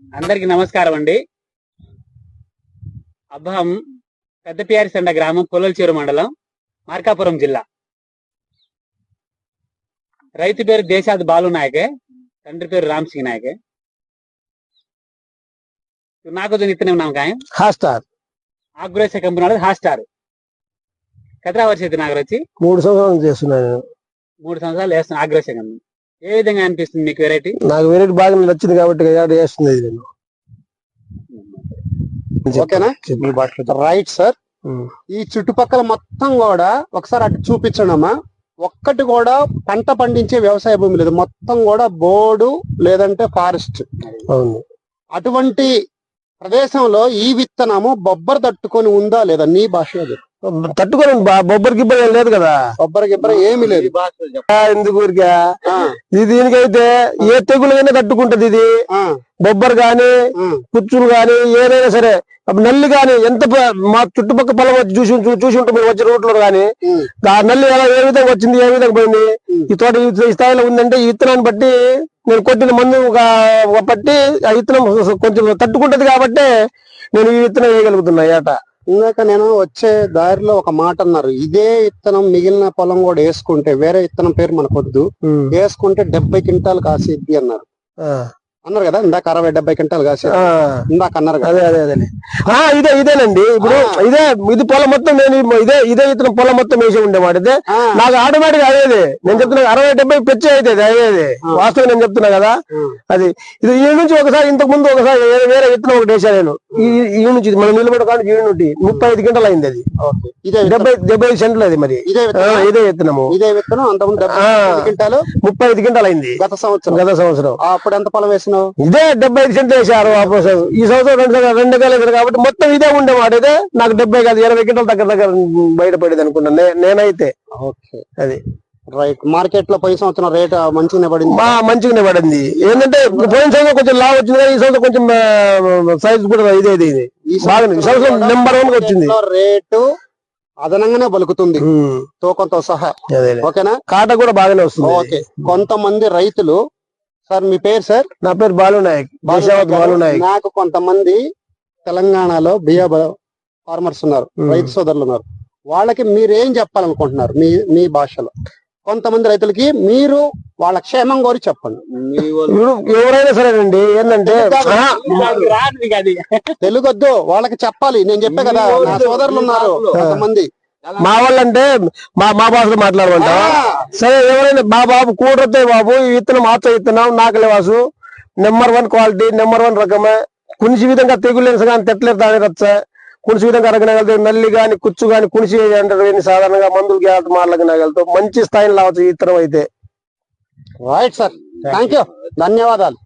అందరికి నమస్కారం అండి. అబ్బం పెద్దపియారిసండ గ్రామం, పొల్లలచెరు మండలం, మార్కాపురం జిల్లా. రైతు పేరు దేశాద్ బాలు నాయకే, తండ్రి పేరు రామ్ సింగ్ నాయకే. నాకు ఇతనే ఉన్నాం కాయ హాస్టార్ ఆగ్రోస కంపెనీ వాళ్ళది హాస్టార్. కతరా వర్ష అయితే నాకు వచ్చి 3 సంవత్సరాలు చేస్తున్నాను. 3 సంవత్సరాలు వేస్తున్నాను ఆగ్రోస కంపెనీ. ఏ విధంగా అనిపిస్తుంది మీకు వెరైటీ? నాకు వెరైటీ బాగా నచ్చింది కాబట్టి వేస్తుంది ఇది నేను. ఓకేనా? Right sir. ఈ చుట్టుపక్కల మొత్తం కూడా ఒకసారి అటు చూపించడమ్మా. ఒక్కటి కూడా పంట పండించే వ్యవసాయ భూమి లేదు, మొత్తం కూడా బోర్డు లేదంటే ఫారెస్ట్. అవును. అటువంటి ప్రదేశంలో ఈ విత్తనము బొబ్బర్ తట్టుకొని ఉందా లేదా? నీ భాష తట్టుకొని బొబ్బరి గిబ్బరి లేదు కదా, బొబ్బర గిబ్బర ఏమి లేదు. ఎందుకు ఇది దీనికైతే ఏ తెగులైనా తట్టుకుంటది ఇది. బొబ్బరు గాని పుచ్చులు గాని ఏదైనా సరే, నల్లి గాని ఎంత మా చుట్టుపక్కల పొలం చూసి ఉంటాం మీరు వచ్చిన రోడ్లో గాని, ఆ నల్లి ఎలా ఏ విధంగా వచ్చింది, ఏ విధంగా పోయింది, ఈ తోట ఈ స్థాయిలో ఉందంటే ఈ విత్తనాన్ని బట్టి నేను కొట్టిన మందు పట్టి ఆ విత్తనం కొంచెం తట్టుకుంటది కాబట్టి నేను ఈ విత్తనం వేయగలుగుతున్నా ఏట. ఇందాక నేను వచ్చే దారిలో ఒక మాట అన్నారు, ఇదే విత్తనం మిగిలిన పొలం కూడా వేసుకుంటే, వేరే విత్తనం పేరు మనకొద్దు, వేసుకుంటే 70 క్వింటాలు కాసిద్ది అన్నారు. అన్నారు కదా ఇందాక, 60-70 క్వింటాలు కాసి ఇందాక అన్నారు కదా. ఇదేనండి. ఇప్పుడు ఇది పొలం మొత్తం నేను ఇదే ఇతను పొలం మొత్తం వేసి ఉండేవాడితే నాకు ఆటోమేటిక్ అయ్యేది. నేను చెప్తున్నా 60-70 పెచ్చి అవుతుంది అయ్యేది. వాస్తవం నేను చెప్తున్నా కదా. అది ఇది ఈ నుంచి ఒకసారి ఇంతకు ముందు ఒకసారి వేరే విత్తనం ఒకటి వేసా నేను. ఈ నుంచి మనం నిలబడి కానీ ఈ నుండి 35 క్వింటాలు అయింది. అది 75 సెంట్లు. అది మరి ఇదే విత్తనము. ఇదే విత్తనం అంతకుముందు 35 క్వింటాలు అయింది గత సంవత్సరం. అప్పుడు ఎంత పొలం వేసినావు? ఇదే 75 సెంట్లు వేసారు. ఈ సంవత్సరం 2 ఎకరాలు కాబట్టి మొత్తం ఇదే ఉండేమాట. ఇదే నాకు 70 కాదు 20 క్వింటాలు దగ్గర బయటపడేది అనుకున్నాను నేనైతే. అది రైట్. మార్కెట్ లో పోయిన సంవత్సరం రేట్ మంచిగానే పడింది. మంచిగానే పడింది. ఏంటంటే పోయిన సంవత్సరం కొంచెం లావు వచ్చింది, ఈ సంవత్సరం కొంచెం సైజ్ కూడా ఇదే సంవత్సరం నెంబర్ 1 వచ్చింది. రేటు అదనంగానే పలుకుతుంది తూకంతో సహా. ఓకేనా? కాట కూడా బాగానే వస్తుంది. ఓకే. కొంతమంది రైతులు, సార్ మీ పేరు? సార్ నా పేరు బాలు నాయక్. నాకు కొంతమంది తెలంగాణలో బియ్య ఫార్మర్స్ ఉన్నారు, రైతు సోదరులు ఉన్నారు. వాళ్ళకి మీరేం చెప్పాలనుకుంటున్నారు మీ భాషలో? కొంతమంది రైతులకి మీరు వాళ్ళ క్షేమం కోరి చెప్పండి. ఎవరైనా సరేనండి. ఏంటంటే తెలుగొద్దు, వాళ్ళకి చెప్పాలి. నేను చెప్పే కదా, నా సోదరులు ఉన్నారు కొంతమంది. మా వాళ్ళంటే మా భాషలో మాట్లాడమంటా. సరే ఎవరైనా బాబు కూడతాయి బాబు, ఈ విత్తనం ఆచ విత్తనం నాకలే వాసు నెంబర్ 1 క్వాలిటీ, నెంబర్ 1 రకమే. కునిసి విధంగా తెగులేని కానీ తెట్లేదు దాని రచ్చ కునిసి విధంగా అరగనగలుగుతా. నల్లి గాని కుచ్చు గాని కునిసి అంటారు. సాధారణంగా మందులు గ్యాట్ మాట్లాడగలుగుతాం. మంచి స్థాయిలో రావచ్చు ఈ విత్తనం అయితే. రైట్ సార్, థ్యాంక్ యూ, ధన్యవాదాలు.